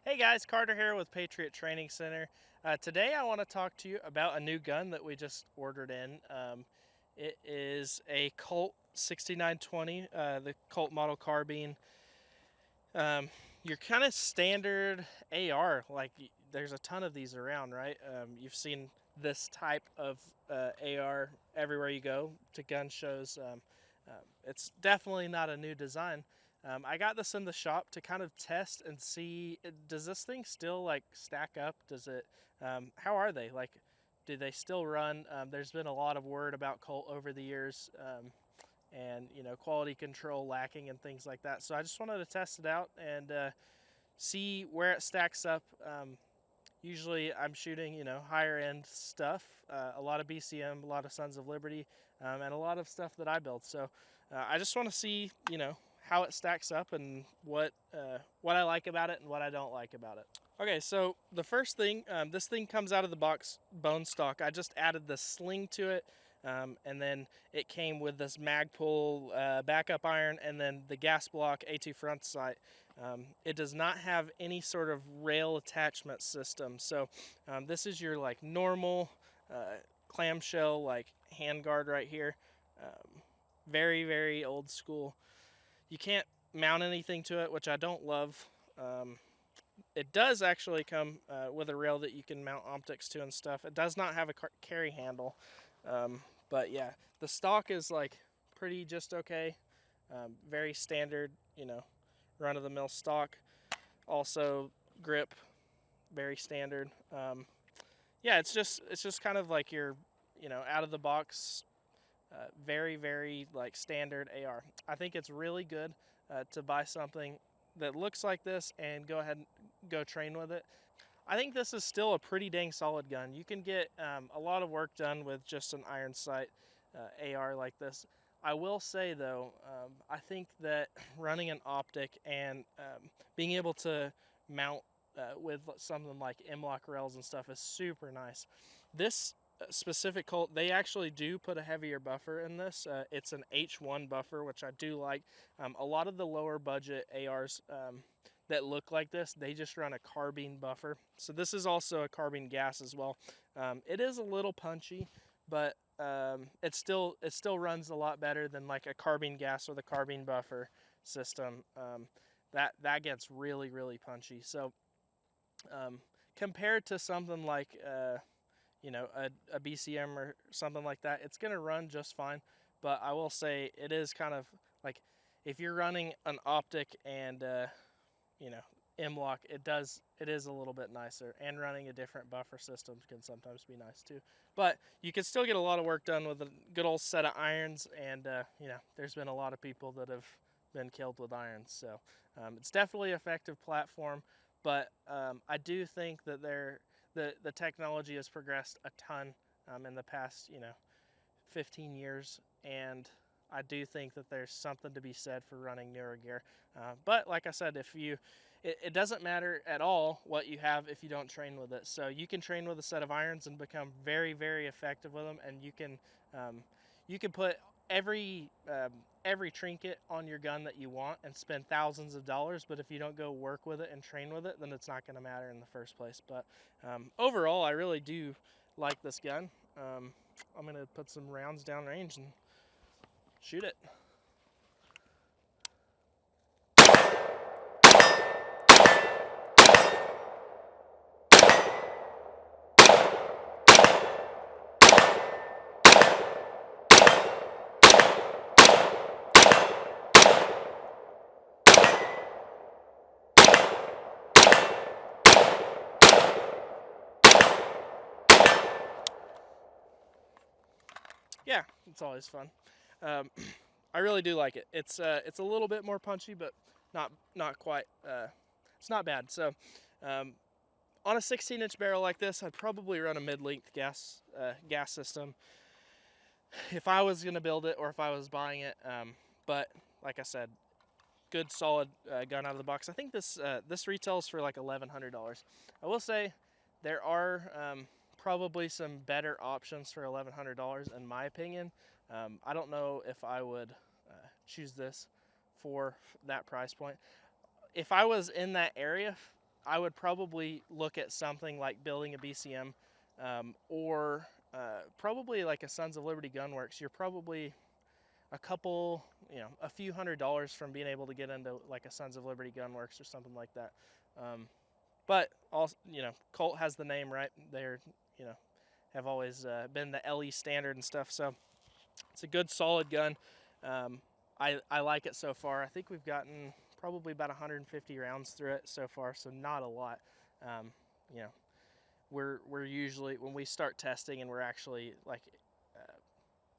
Hey guys, Carter here with Patriot Training Center. Today I want to talk to you about a new gun that we just ordered in. It is a Colt 6920, the Colt model carbine. Your kind of standard AR, there's a ton of these around, right? You've seen this type of AR everywhere you go to gun shows. It's definitely not a new design. I got this in the shop to kind of test and see, does this thing still like stack up? How are they? Like, do they still run? There's been a lot of word about Colt over the years. And quality control lacking and things like that. So I just wanted to test it out and see where it stacks up. Usually I'm shooting higher end stuff, a lot of BCM, a lot of Sons of Liberty, and a lot of stuff that I build. So I just want to see how it stacks up and what I like about it and what I don't like about it. Okay, so the first thing, this thing comes out of the box bone stock. I just added the sling to it. And then it came with this Magpul backup iron and then the gas block A2 front sight. It does not have any sort of rail attachment system. So this is your like normal clamshell like handguard right here. Very, very old school. You can't mount anything to it, which I don't love. It does actually come with a rail that you can mount optics to and stuff. It does not have a carry handle. But yeah, the stock is like pretty just okay. Very standard, run-of-the-mill stock. Also grip, very standard. Yeah, it's just kind of like your, out of the box, very, very like standard AR. I think it's really good to buy something that looks like this and go ahead and go train with it. I think this is still a pretty dang solid gun. You can get a lot of work done with just an iron sight AR like this. I will say though, I think that running an optic and being able to mount with something like M-LOK rails and stuff is super nice. This specific Colt, they actually do put a heavier buffer in this. It's an H1 buffer, which I do like. A lot of the lower budget ARs that look like this, they just run a carbine buffer. So this is also a carbine gas as well. It is a little punchy, but it still runs a lot better than like a carbine gas or the carbine buffer system. That gets really, really punchy. So compared to something like a BCM or something like that, it's gonna run just fine. But I will say it is kind of like if you're running an optic and M-LOK, it is a little bit nicer, and running a different buffer system can sometimes be nice too. But you can still get a lot of work done with a good old set of irons, and there's been a lot of people that have been killed with irons. So it's definitely an effective platform, but I do think that the technology has progressed a ton in the past 15 years, and I do think that there's something to be said for running newer gear. But like I said, it doesn't matter at all what you have if you don't train with it. So you can train with a set of irons and become very, very effective with them, and you can put every trinket on your gun that you want and spend thousands of dollars, but if you don't go work with it and train with it, then it's not going to matter in the first place. But overall, I really do like this gun. I'm going to put some rounds downrange and shoot it. Yeah, it's always fun. I really do like it. It's a little bit more punchy, but not quite. It's not bad. So on a 16-inch barrel like this, I'd probably run a mid-length gas system if I was gonna build it or if I was buying it. But like I said, good solid gun out of the box. I think this retails for like $1,100. I will say there are probably some better options for $1,100 in my opinion. I don't know if I would choose this for that price point. If I was in that area, I would probably look at something like building a BCM, or probably like a Sons of Liberty Gunworks. You're probably a few $100s from being able to get into like a Sons of Liberty Gunworks or something like that. But also, Colt has the name, right? They're, have always been the LE standard and stuff. So it's a good, solid gun. I like it so far. I think we've gotten probably about 150 rounds through it so far, so not a lot. You know, we're usually, when we start testing and we're actually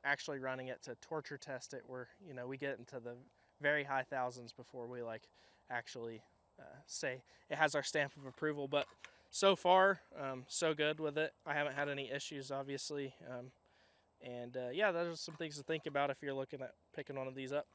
actually running it to torture test it, we get into the very high thousands before we actually say it has our stamp of approval. But so far, so good with it. I haven't had any issues, obviously. Yeah, those are some things to think about if you're looking at picking one of these up.